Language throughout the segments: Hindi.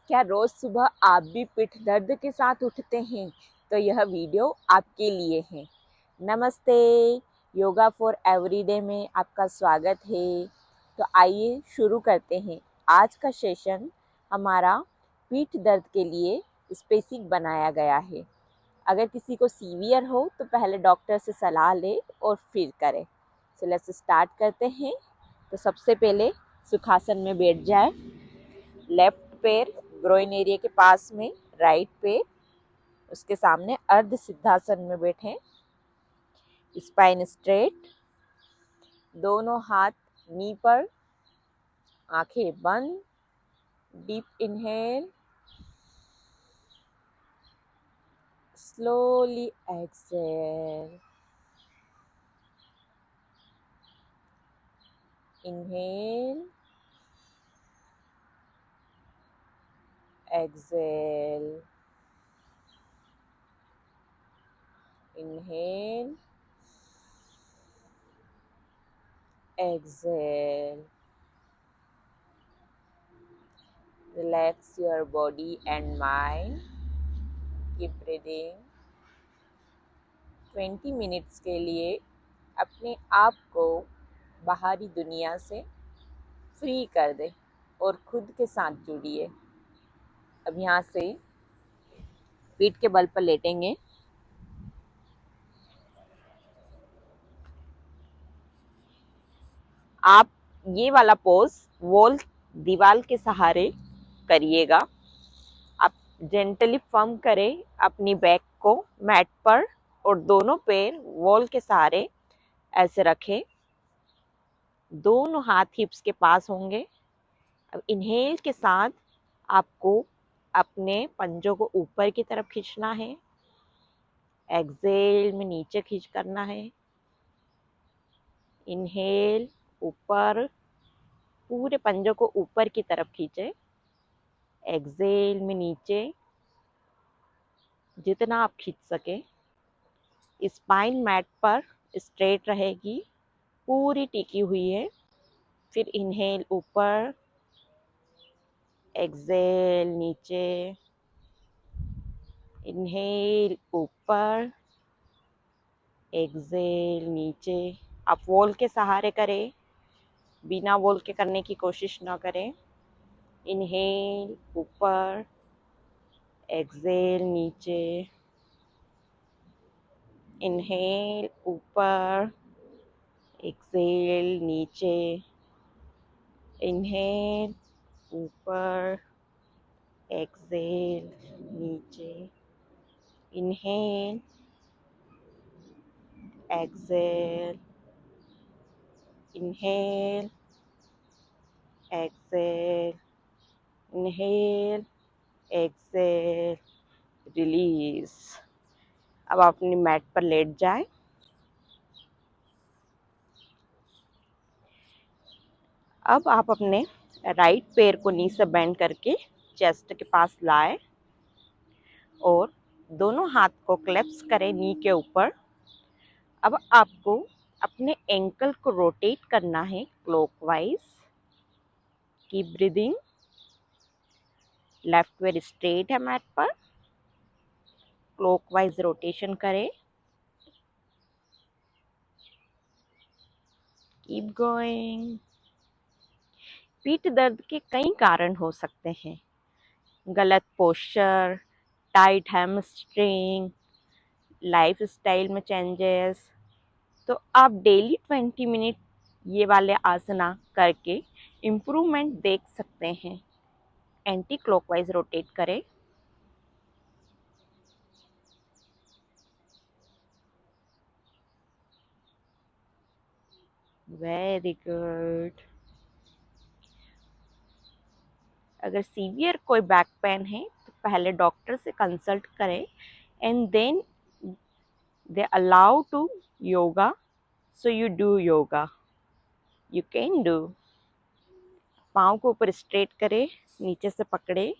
क्या रोज सुबह आप भी पीठ दर्द के साथ उठते हैं? तो यह वीडियो आपके लिए है। नमस्ते, योगा फॉर एवरीडे में आपका स्वागत है। तो आइए शुरू करते हैं। आज का सेशन हमारा पीठ दर्द के लिए स्पेसिफिक बनाया गया है। अगर किसी को सीवियर हो तो पहले डॉक्टर से सलाह ले और फिर करें। सो लेट्स स्टार्ट करते हैं। तो सबसे पहले सुखासन में बैठ जाए। लेफ्ट पैर ग्रोइन एरिया के पास में, राइट पैर उसके सामने अर्ध सिद्धासन में बैठें। स्पाइन स्ट्रेट, दोनों हाथ नी पर, आंखें बंद। Deep inhale, slowly exhale. Inhale, exhale. Inhale, exhale. Relax your body and mind. Keep breathing. 20 minutes के लिए अपने आप को बाहरी दुनिया से फ्री कर दे और खुद के साथ जुड़िए। अब यहाँ से पीठ के बल पर लेटेंगे। आप ये वाला पोज वॉल, दीवार के सहारे करिएगा। आप जेंटली फर्म करें अपनी बैक को मैट पर और दोनों पैर वॉल के सहारे ऐसे रखें। दोनों हाथ हिप्स के पास होंगे। अब इनहेल के साथ आपको अपने पंजों को ऊपर की तरफ खींचना है। एक्सहेल में नीचे खींच करना है। इनहेल ऊपर, पूरे पंजों को ऊपर की तरफ खींचे। एक्सहेल में नीचे, जितना आप खींच सके। स्पाइन मैट पर स्ट्रेट रहेगी, पूरी टिकी हुई है। फिर इनहेल ऊपर, एक्सहेल नीचे। इनहेल ऊपर, एक्सहेल नीचे। आप वॉल के सहारे करें, बिना वॉल के करने की कोशिश ना करें। इनहेल ऊपर, एक्सहेल नीचे। इनहेल ऊपर, एक्सहेल नीचे। इनहेल ऊपर, एक्सहेल नीचे। Inhale, exhale. Inhale, exhale. Inhale, exhale, release. अब आप अपनी मैट पर लेट जाए। अब आप अपने राइट पैर को नी से बेंड करके चेस्ट के पास लाए और दोनों हाथ को क्लैप्स करें नी के ऊपर। अब आपको अपने एंकल को रोटेट करना है क्लॉकवाइज। Keep breathing. लेफ्ट पैर स्ट्रेट है मैट पर, क्लॉकवाइज रोटेशन करें। Keep going. पीठ दर्द के कई कारण हो सकते हैं। गलत पोस्चर, टाइट हैमस्ट्रिंग, लाइफस्टाइल में चेंजेस। तो आप डेली 20 मिनट ये वाले आसना करके इम्प्रूवमेंट देख सकते हैं। एंटी क्लॉकवाइज रोटेट करें। Very good. अगर सीवियर कोई बैक पेन है तो पहले डॉक्टर से कंसल्ट करें and then they allow to yoga, so you do yoga. You can do. पाँव को ऊपर स्ट्रेट करें, नीचे से पकड़े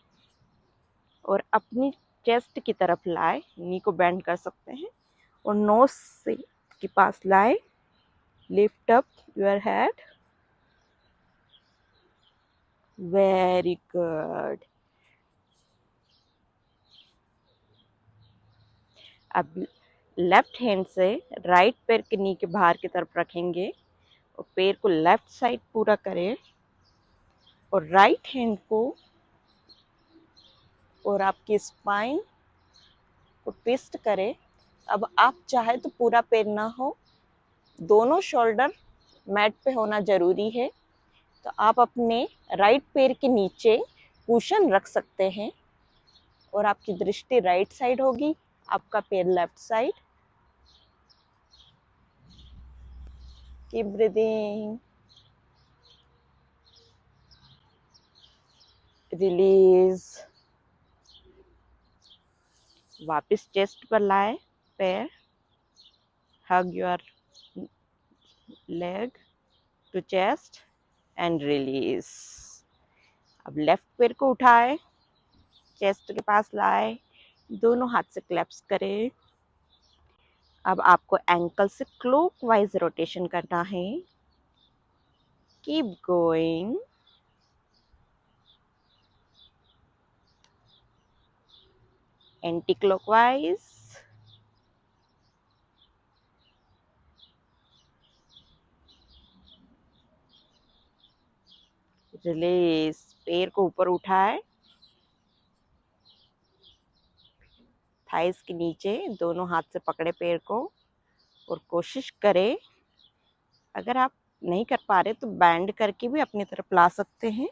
और अपनी चेस्ट की तरफ लाए। नी को बेंड कर सकते हैं और नोज से के पास लाए। Lift up your head. Very good. अब लेफ्ट हैंड से राइट पैर के नी के बाहर की तरफ रखेंगे और पैर को लेफ्ट साइड पूरा करें और राइट हैंड को और आपकी स्पाइन को ट्विस्ट करें। अब आप चाहे तो पूरा पैर ना हो, दोनों शोल्डर मैट पे होना जरूरी है, तो आप अपने राइट पैर के नीचे कुशन रख सकते हैं और आपकी दृष्टि राइट साइड होगी, आपका पैर left side. Keep breathing, release. वापस चेस्ट पर लाए पैर, hug your leg to chest and release. अब लेफ्ट पैर को उठाए, चेस्ट के पास लाए, दोनों हाथ से क्लैप्स करें। अब आपको एंकल से क्लॉकवाइज रोटेशन करना है। Keep going. Anti clockwise. Release. पैर को ऊपर उठाए, थाइस के नीचे दोनों हाथ से पकड़े पैर को और कोशिश करें, अगर आप नहीं कर पा रहे तो बैंड करके भी अपनी तरफ ला सकते हैं।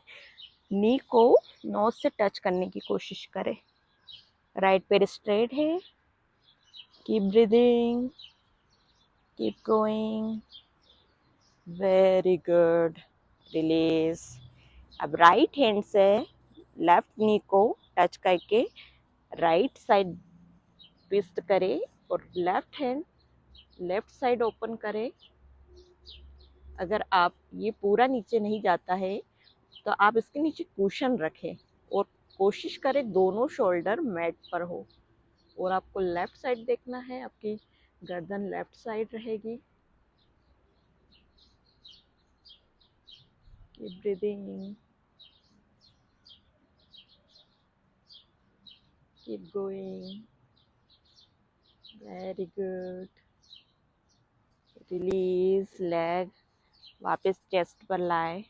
नी को नोज से टच करने की कोशिश करें। राइट पैर स्ट्रेट है। Keep breathing, keep going. Very good. Release. अब राइट हैंड से लेफ्ट नी को टच करके राइट साइड ट्विस्ट करें और left hand left side open करें। अगर आप ये पूरा नीचे नहीं जाता है तो आप इसके नीचे कुशन रखें और कोशिश करें दोनों शोल्डर मैट पर हो। और आपको लेफ्ट साइड देखना है, आपकी गर्दन लेफ्ट साइड रहेगी। Keep breathing, keep going. Very good. Release leg, वापस चेस्ट पर लाए।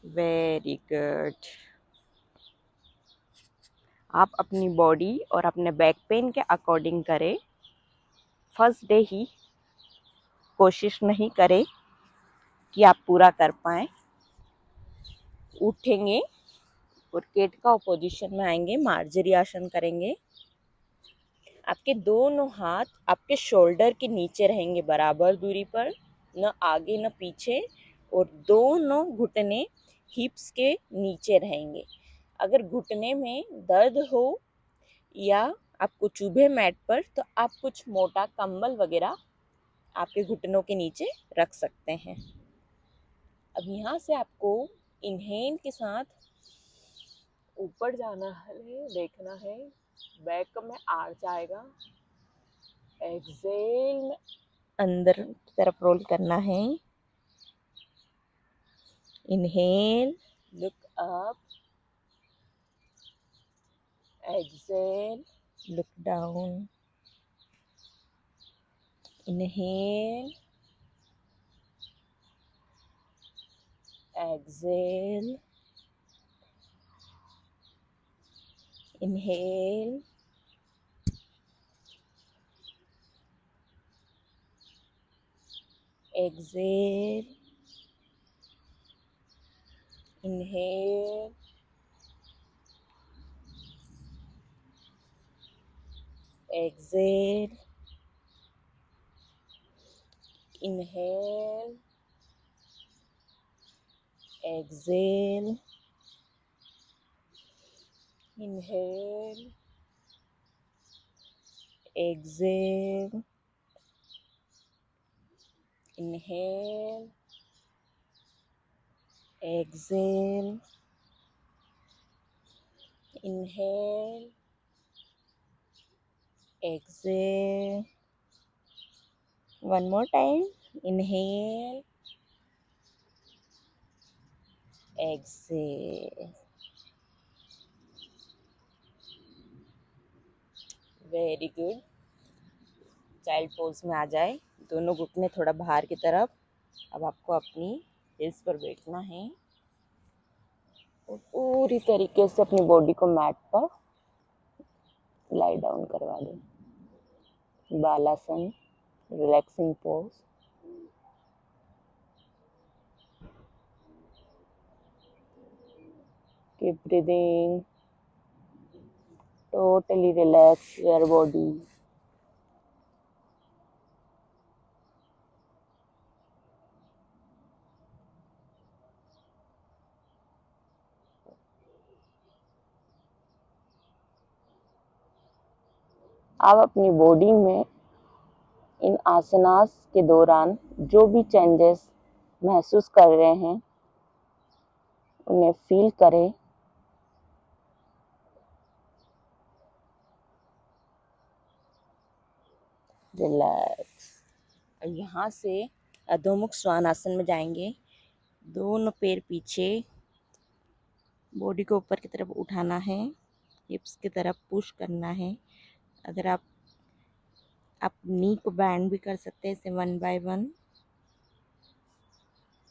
Very good. आप अपनी बॉडी और अपने बैक पेन के अकॉर्डिंग करें। फर्स्ट डे ही कोशिश नहीं करें कि आप पूरा कर पाएं। उठेंगे और केट का पोजीशन में आएंगे, मार्जरी आसन करेंगे। आपके दोनों हाथ आपके शोल्डर के नीचे रहेंगे बराबर दूरी पर, न आगे न पीछे, और दोनों घुटने हिप्स के नीचे रहेंगे। अगर घुटने में दर्द हो या आपको चुभे मैट पर तो आप कुछ मोटा कंबल वगैरह आपके घुटनों के नीचे रख सकते हैं। अब यहाँ से आपको इनहेल के साथ ऊपर जाना है, देखना है बैक में आर्च आएगा। एक्सेल में अंदर की तरफ रोल करना है। Inhale, look up. Exhale, look down. Inhale, exhale. Inhale, exhale, inhale, exhale, inhale, exhale, inhale, exhale, inhale, exhale, inhale, exhale. One more time. Inhale, exhale. Very good. Child pose में आ जाए, दोनों घुटने थोड़ा बाहर की तरफ। अब आपको अपनी हिल्स पर बैठना है और पूरी तरीके से अपनी बॉडी को मैट पर लाई डाउन करवा दें। Balasana, relaxing pose. Keep breathing, totally relax your body. आप अपनी बॉडी में इन आसनास के दौरान जो भी चेंजेस महसूस कर रहे हैं उन्हें फील करें। रिलैक्स। अब यहाँ से अधोमुख श्वानासन में जाएंगे। दोनों पैर पीछे, बॉडी को ऊपर की तरफ उठाना है, हिप्स की तरफ पुश करना है। अगर आप नी को बैंड भी कर सकते हैं, इसे 1 बाय 1।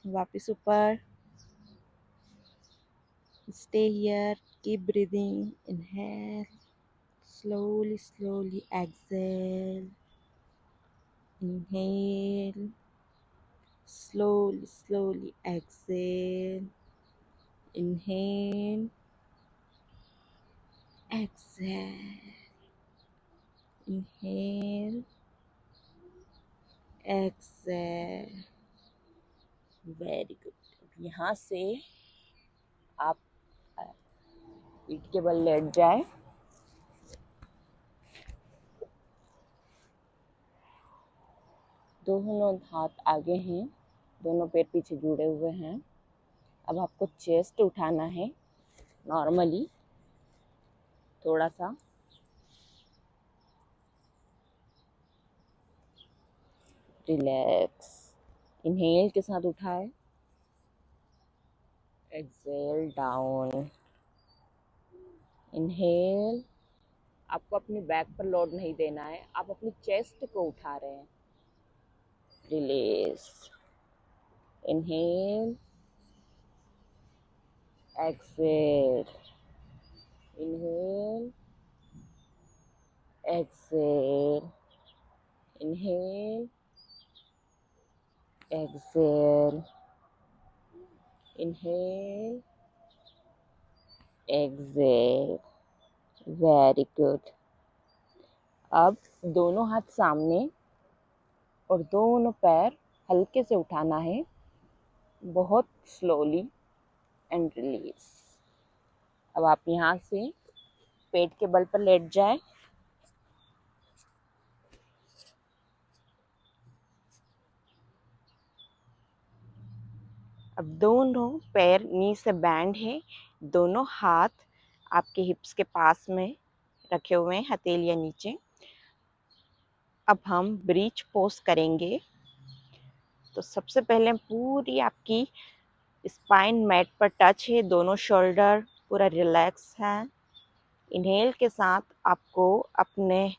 वापस ऊपर। Stay here, keep breathing, inhale, slowly exhale, inhale, slowly exhale, inhale, exhale, inhale, exhale। Very good. यहाँ से आप पीठ के बल लेट जाए। दोनों हाथ आगे हैं, दोनों पैर पीछे जुड़े हुए हैं। अब आपको चेस्ट उठाना है नॉर्मली, थोड़ा सा। रिलैक्स। इनहेल के साथ उठाए, एक्सेल डाउन। इनहेल। आपको अपनी बैक पर लोड नहीं देना है, आप अपनी चेस्ट को उठा रहे हैं। Release. Inhale, exhale, inhale, exhale, inhale, exhale, inhale, exhale. Very good. अब दोनों हाथ सामने और दोनों पैर हल्के से उठाना है, बहुत स्लोली, एंड रिलीज। अब आप यहाँ से पेट के बल पर लेट जाए। अब दोनों पैर नी से बैंड है, दोनों हाथ आपके हिप्स के पास में रखे हुए हैं, हथेलियां नीचे। अब हम ब्रीच पोज करेंगे। तो सबसे पहले पूरी आपकी स्पाइन मैट पर टच है, दोनों शोल्डर पूरा रिलैक्स है। इनहेल के साथ आपको अपने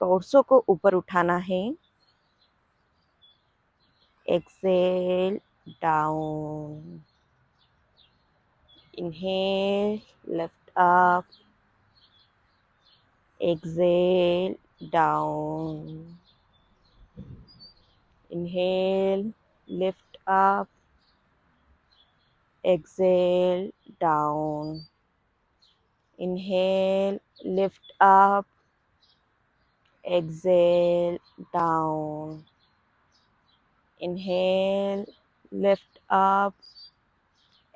टॉर्सो को ऊपर उठाना है। Exhale down. Inhale, lift up. Exhale, down. Inhale, lift up. Exhale, down. Inhale, lift up. Exhale, down. Inhale, lift up.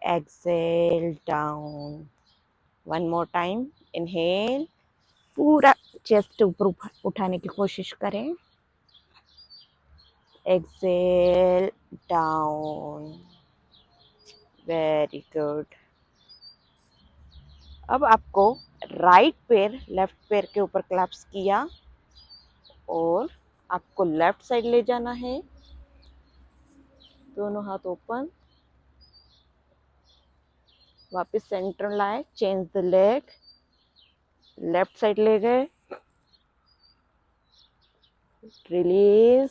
Exhale, down. One more time. Inhale. पूरा चेस्ट ऊपर उठाने की कोशिश करें। Exhale down. Very good. अब आपको राइट पैर लेफ्ट पैर के ऊपर क्लैप्स किया और आपको लेफ्ट साइड ले जाना है। दोनों हाथ ओपन, वापस सेंटर लाए, change the leg, left side ले गए, रिलीज।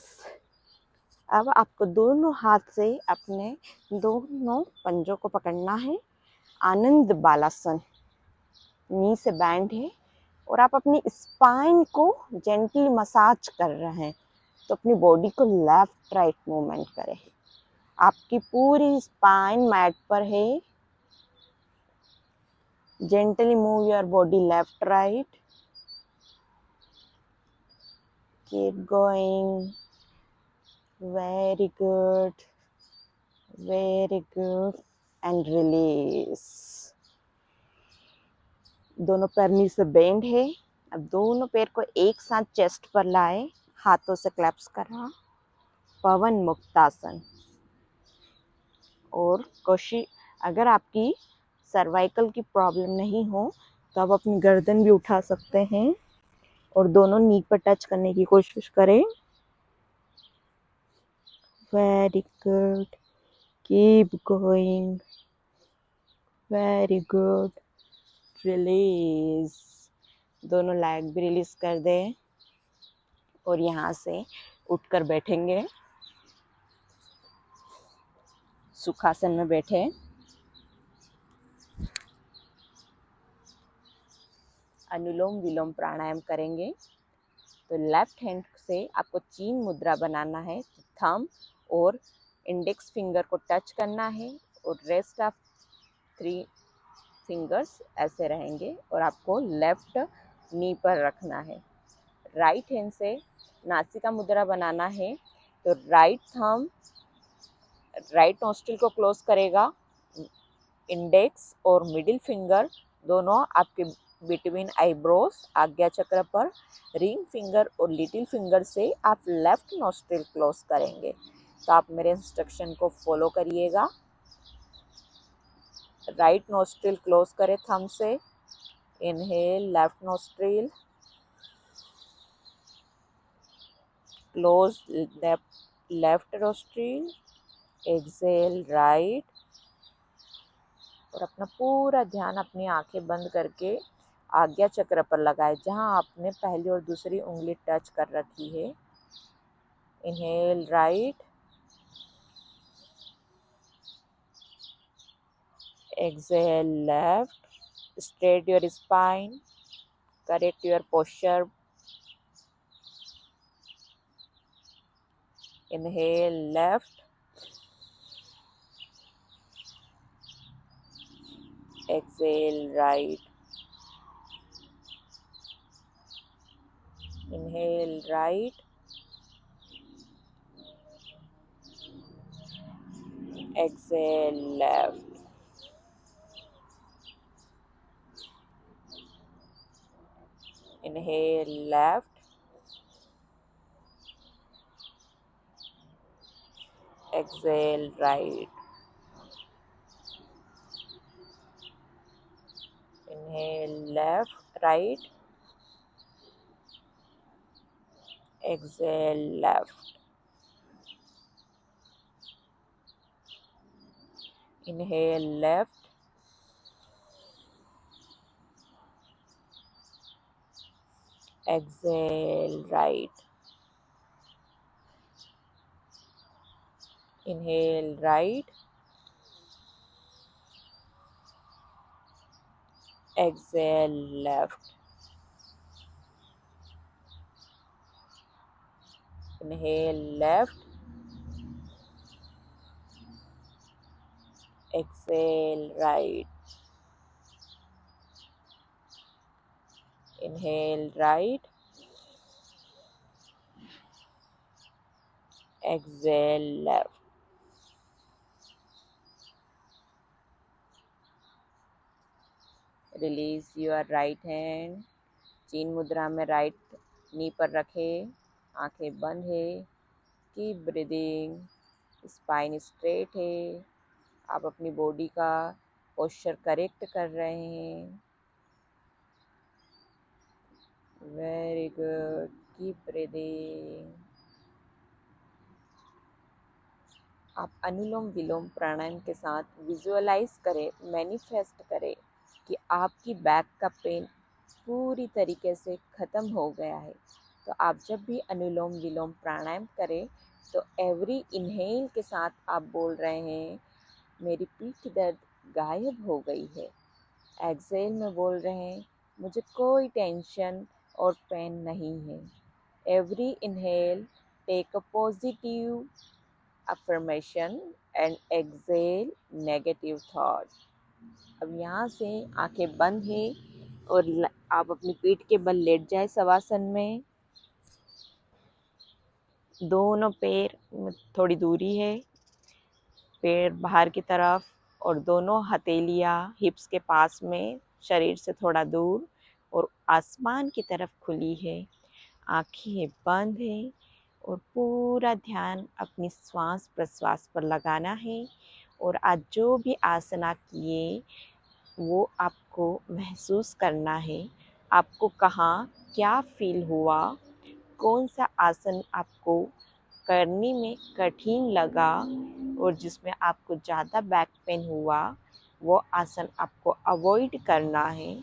अब आपको दोनों हाथ से अपने दोनों पंजों को पकड़ना है। आनंद बालासन, नी से बैंड है और आप अपनी स्पाइन को जेंटली मसाज कर रहे हैं। तो अपनी बॉडी को लेफ्ट राइट मूवमेंट करें। आपकी पूरी स्पाइन मैट पर है। Gently move your body left right. Keep going. Very good, very good and release. दोनों पैर नी से बेंड है। अब दोनों पैर को एक साथ चेस्ट पर लाए, हाथों से क्लैप्स करना, पवन मुक्तासन। और कोशिश, अगर आपकी सर्वाइकल की प्रॉब्लम नहीं हो तो आप अपनी गर्दन भी उठा सकते हैं और दोनों नी पर टच करने की कोशिश करें। Very good, keep going, very good, release. दोनों लेग भी रिलीज कर दें और यहाँ से उठकर बैठेंगे। सुखासन में बैठे। अनुलोम विलोम प्राणायाम करेंगे। तो लेफ्ट हैंड से आपको चीन मुद्रा बनाना है। थंब और इंडेक्स फिंगर को टच करना है और रेस्ट ऑफ 3 फिंगर्स ऐसे रहेंगे और आपको लेफ्ट नी पर रखना है। राइट हैंड से नासिका मुद्रा बनाना है। तो राइट थंब राइट नोस्ट्रिल को क्लोज करेगा। इंडेक्स और मिडिल फिंगर दोनों आपके बिटवीन आईब्रोज आज्ञा चक्र पर, रिंग फिंगर और लिटिल फिंगर से आप लेफ्ट नोस्ट्रिल क्लोज करेंगे। तो आप मेरे इंस्ट्रक्शन को फॉलो करिएगा। राइट नोस्ट्रिल क्लोज करें थंब से। Inhale left nostril, close left nostril, exhale right. और अपना पूरा ध्यान अपनी आंखें बंद करके आज्ञा चक्र पर लगाए जहां आपने पहली और दूसरी उंगली टच कर रखी है। Inhale right, exhale left, straight your spine, correct your posture. Inhale left, exhale right, inhale right, exhale left, inhale left, exhale right, inhale left right, exhale left, inhale left, exhale right, inhale right, exhale left, inhale left, exhale right, inhale right, exhale left. Release your right hand. चीन मुद्रा में राइट नी पर रखे, आंखें बंद है। कीप ब्रीदिंग, स्पाइन स्ट्रेट है। आप अपनी बॉडी का पोस्चर करेक्ट कर रहे हैं। Very good, keep breathing. आप अनुलोम विलोम प्राणायाम के साथ विजुअलाइज करें, मैनिफेस्ट करें कि आपकी बैक का पेन पूरी तरीके से ख़त्म हो गया है। तो आप जब भी अनुलोम विलोम प्राणायाम करें तो एवरी इनहेल के साथ आप बोल रहे हैं मेरी पीठ दर्द गायब हो गई है। एक्सेल में बोल रहे हैं मुझे कोई टेंशन और पेन नहीं है। Every inhale take a positive affirmation and exhale negative thought. अब यहाँ से आंखें बंद है और आप अपनी पीठ के बल लेट जाए शवासन में। दोनों पैर थोड़ी दूरी है, पैर बाहर की तरफ और दोनों हथेलियाँ हिप्स के पास में, शरीर से थोड़ा दूर और आसमान की तरफ खुली है। आँखें बंद है और पूरा ध्यान अपनी श्वास प्रश्वास पर लगाना है। और आज जो भी आसना किए वो आपको महसूस करना है। आपको कहाँ क्या फील हुआ, कौन सा आसन आपको करने में कठिन लगा और जिसमें आपको ज़्यादा बैक पेन हुआ, वो आसन आपको अवॉइड करना है।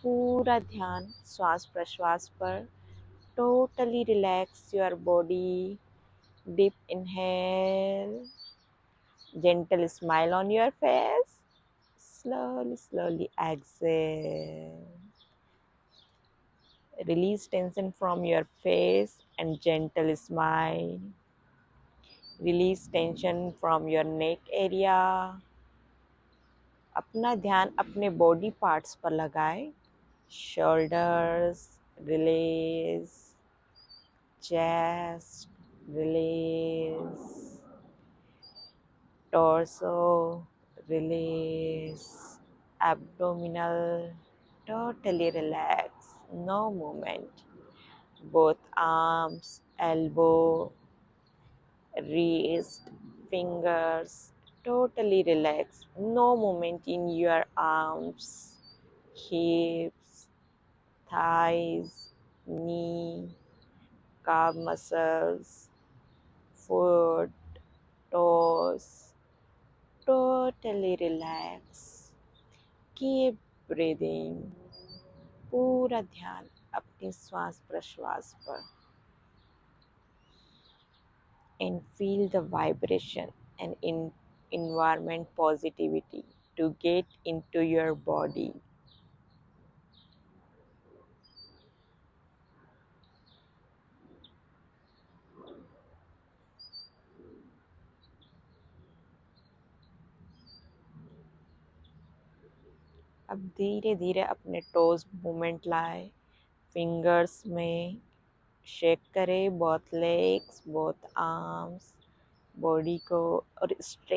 पूरा ध्यान श्वास प्रश्वास पर। Totally relax your body. Deep inhale, gentle smile on your face. Slowly exhale. Release tension from your face and gentle smile. Release tension from your neck area. अपना ध्यान अपने बॉडी पार्ट्स पर लगाएं। Shoulders release, chest release, torso release, abdominal totally relax, no movement. Both arms, elbow, wrist, fingers totally relax, no movement in your arms, hips, thighs, knee, calf muscles, foot, toes totally relax. Keep breathing. पूरा ध्यान अपनी श्वास प्रश्वास पर। And feel the vibration and environment positivity to get into your body. अब धीरे धीरे अपने टोज मूवमेंट लाए, फिंगर्स में शेक करें, both legs, both arms, body को, और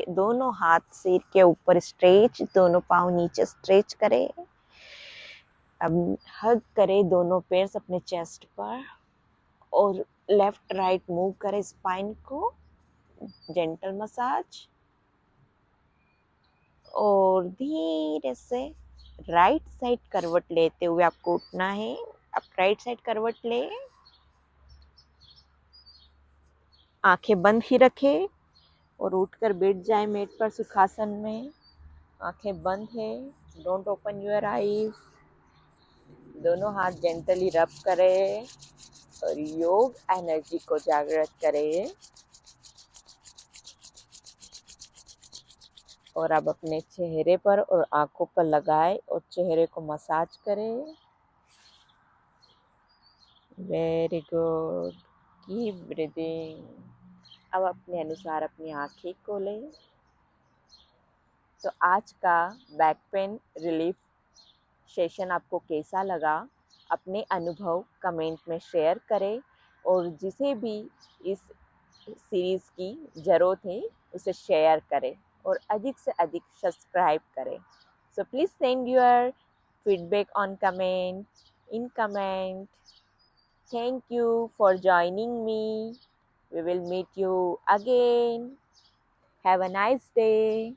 दोनों हाथ सिर के ऊपर स्ट्रेच, दोनों पाँव नीचे स्ट्रेच करें। अब हग करें दोनों पैर अपने चेस्ट पर और लेफ्ट राइट मूव करें स्पाइन को, जेंटल मसाज। और धीरे से राइट साइड करवट लेते हुए आपको उठना है। आप राइट साइड करवट ले, आंखें बंद ही रखें और उठकर बैठ जाए मेट पर सुखासन में। आंखें बंद है, डोंट ओपन योर आईज। दोनों हाथ जेंटली रब करें और योग एनर्जी को जागृत करें। और अब अपने चेहरे पर और आंखों पर लगाए और चेहरे को मसाज करें। Very good, keep breathing. अब अपने अनुसार अपनी आंखें खोलें। तो आज का बैक पेन रिलीफ सेशन आपको कैसा लगा, अपने अनुभव कमेंट में शेयर करें और जिसे भी इस सीरीज़ की ज़रूरत है उसे शेयर करें और अधिक से अधिक सब्सक्राइब करें। So please send your feedback on comment. Thank you for joining me. We will meet you again. Have a nice day.